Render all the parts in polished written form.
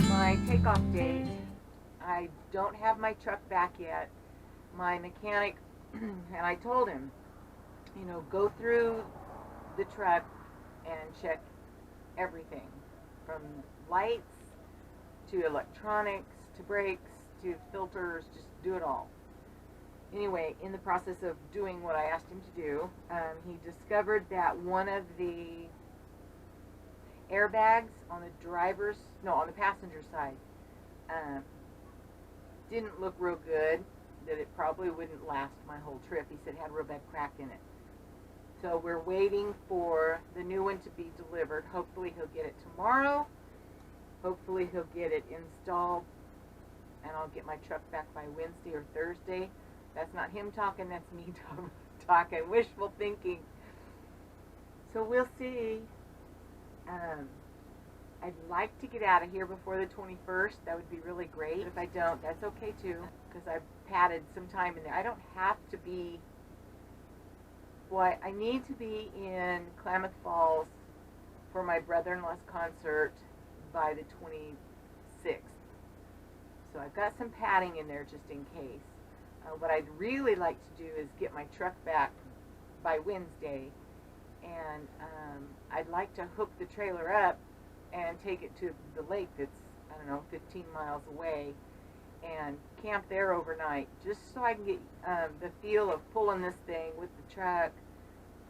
my takeoff date. I don't have my truck back yet. My mechanic, and I told him, you know, go through the truck and check everything from lights to electronics to brakes to filters, just do it all. Anyway, in the process of doing what I asked him to do, he discovered that one of the airbags on the passenger side didn't look real good, that it probably wouldn't last my whole trip. He said it had a real bad crack in it. So we're waiting for the new one to be delivered. Hopefully he'll get it tomorrow. Hopefully he'll get it installed and I'll get my truck back by Wednesday or Thursday. That's not him talking, that's me talking, wishful thinking. So we'll see. I'd like to get out of here before the 21st. That would be really great. If I don't, that's okay too, because I've padded some time in there. I don't have to be, I need to be in Klamath Falls for my brother-in-law's concert by the 26th. So I've got some padding in there just in case. What I'd really like to do is get my truck back by Wednesday, and I'd like to hook the trailer up and take it to the lake that's, I don't know, 15 miles away and camp there overnight, just so I can get the feel of pulling this thing with the truck,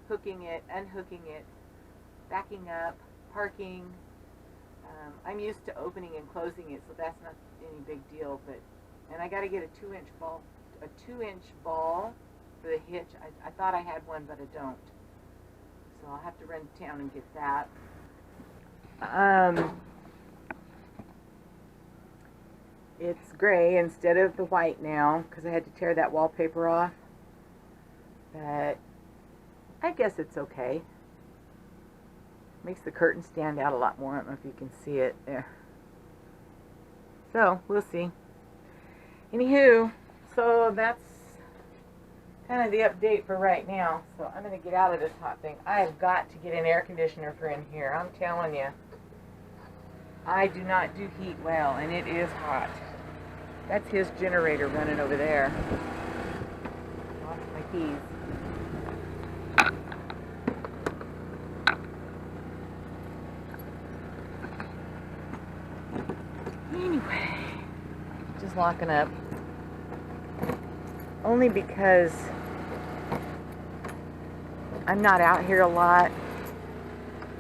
hooking it, unhooking it, backing up, parking. I'm used to opening and closing it, so that's not any big deal, and I got to get a 2-inch ball for the hitch. I thought I had one, but I don't. So I'll have to run to town and get that. It's gray instead of the white now because I had to tear that wallpaper off. But I guess it's okay. Makes the curtain stand out a lot more. I don't know if you can see it there. So we'll see. Anywho, so that's kind of the update for right now. So I'm going to get out of this hot thing. I've got to get an air conditioner for in here. I'm telling you. I do not do heat well, and it is hot. That's his generator running over there. Lost my keys. Anyway, just locking up. Only because I'm not out here a lot,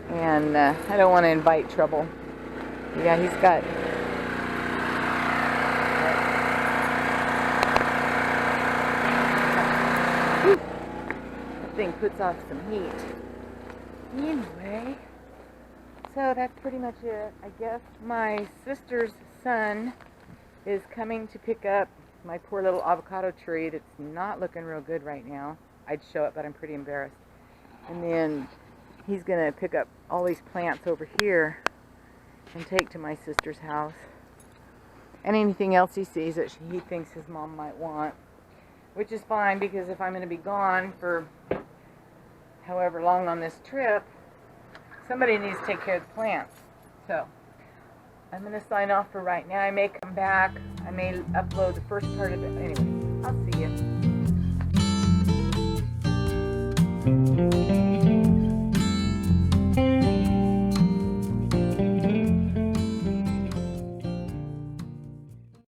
and I don't want to invite trouble. Yeah, he's got that thing puts off some heat. Anyway, so that's pretty much it. I guess my sister's son is coming to pick up my poor little avocado tree that's not looking real good right now. I'd show it, but I'm pretty embarrassed. And then he's going to pick up all these plants over here and take to my sister's house. And anything else he sees that he thinks his mom might want. Which is fine, because if I'm going to be gone for however long on this trip, somebody needs to take care of the plants. So I'm going to sign off for right now. I may come back. I may upload the first part of it. Anyway.